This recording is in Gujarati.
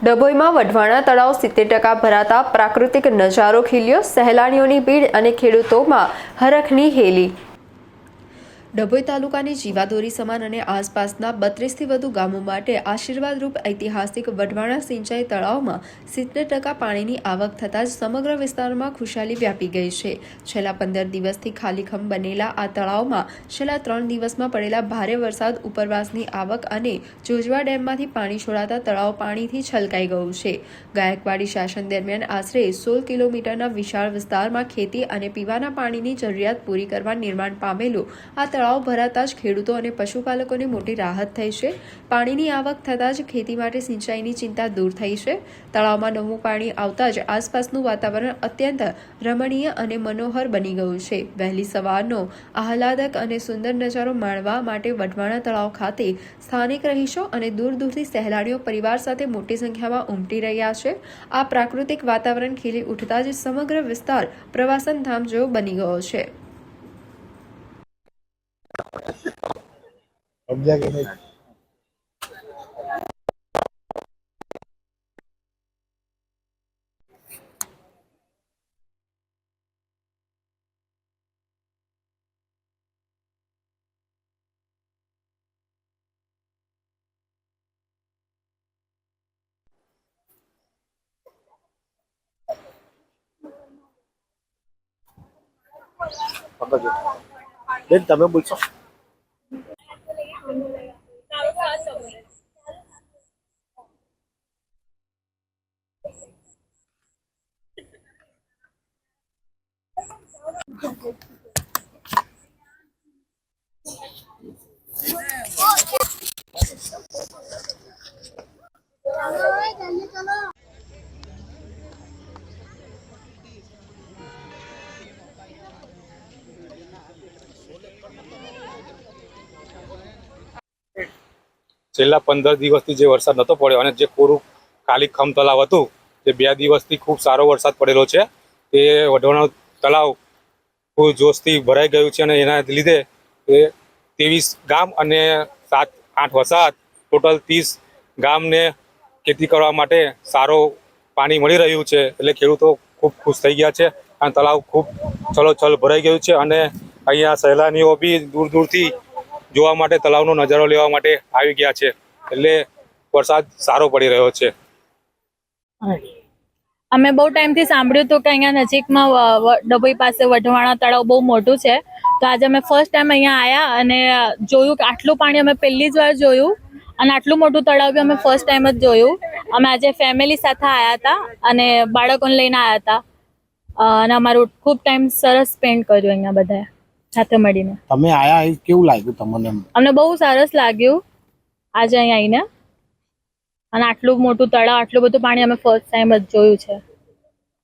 ડભોઈમાં વઢવાણા તળાવ 70% ભરાતા પ્રાકૃતિક નજારો ખીલ્યો, સહેલાણીઓની ભીડ અને ખેડૂતોમાં હરખની હેલી। ડભોઈ તાલુકાની જીવાદોરી સમાન અને આસપાસના 32થી વધુ ગામો માટે આશીર્વાદરૂપ ઐતિહાસિક વઢવાણા સિંચાઈ તળાવમાં 70% પાણીની આવક થતાં જ સમગ્ર વિસ્તારમાં ખુશાલી વ્યાપી ગઈ છે। છેલ્લા 15 દિવસથી ખાલીખમ બનેલા આ તળાવમાં છેલ્લા 3 દિવસમાં પડેલા ભારે વરસાદ, ઉપરવાસની આવક અને જોજવા ડેમમાંથી પાણી છોડાતા તળાવ પાણીથી છલકાઈ ગયું છે। ગાયકવાડી શાસન દરમિયાન આશરે 16 કિલોમીટરના વિશાળ વિસ્તારમાં ખેતી અને પીવાના પાણીની જરૂરિયાત પૂરી કરવા નિર્માણ પામેલું આ તળાવ ભરાતા જ ખેડૂતો અને પશુપાલકોને મોટી રાહત થઈ છે। પાણીની આવક થતાં જ ખેતી માટે સિંચાઈની ચિંતા દૂર થઈ છે। તળાવમાં નવું પાણી આવતા જ આસપાસનું વાતાવરણ અત્યંત રમણીય અને મનોહર બની ગયું છે। વહેલી સવારનો આહલાદક અને સુંદર નજારો માણવા માટે વઢવાણા તળાવ ખાતે સ્થાનિક રહીશો અને દૂર દૂરથી સહેલાણીઓ પરિવાર સાથે મોટી સંખ્યામાં ઉમટી રહ્યા છે। આ પ્રાકૃતિક વાતાવરણ ખીલી ઉઠતા જ સમગ્ર વિસ્તાર પ્રવાસન ધામ જેવો બની ગયો છે। બેન તમે બોલશો। છેલ્લા 15 દિવસથી જે વરસાદ નતો પડ્યો અને જે કોરું ખાલીખમ તળાવ હતું, જે 2 દિવસથી ખૂબ સારો વરસાદ પડેલો છે, તે વઢવાણા તળાવ ખૂબ જોશથી ભરાઈ ગયું છે અને એના લીધે 23 ગામ અને 7-8 વસાહત, ટોટલ 30 ગામને ખેતી કરવા માટે સારો પાણી મળી રહ્યું છે। એટલે ખેડૂતો ખૂબ ખુશ થઈ ગયા છે અને તળાવ ખૂબ છલોછલ ભરાઈ ગયું છે અને અહીંયા સહેલાણીઓ બી દૂર દૂરથી જોવા માટે તળાવનો નજારો લેવા માટે આવી ગયા છે। એટલે વરસાદ સારો પડી રહ્યો છે। અમે બહુ ટાઈમથી સાંભળ્યું હતું કે અહીંયા નજીકમાં ડભોઈ પાસે વઢવાણા તળાવ બહુ મોટું છે, તો આજે અમે ફર્સ્ટ ટાઈમ અહીંયા આવ્યા અને જોયું કે આટલું પાણી અમે પહેલી જ વાર જોયું અને આટલું મોટું તળાવ બી અમે ફર્સ્ટ ટાઈમ જ જોયું। અમે આજે ફેમિલી સાથે આવ્યા હતા અને બાળકોને લઈને આવ્યા હતા અને અમારું ખૂબ ટાઈમ સરસ સ્પેન્ડ કર્યું અહીંયા બધાએ સાથે મળીને। તમે આયા કેવું લાગ્યું તમને? અમને બહુ સરસ લાગ્યું આજે અહીંયા આવીને, અને આટલું મોટું તળાવ, આટલું બધું પાણી અમે ફર્સ્ટ ટાઈમ જ જોયું છે।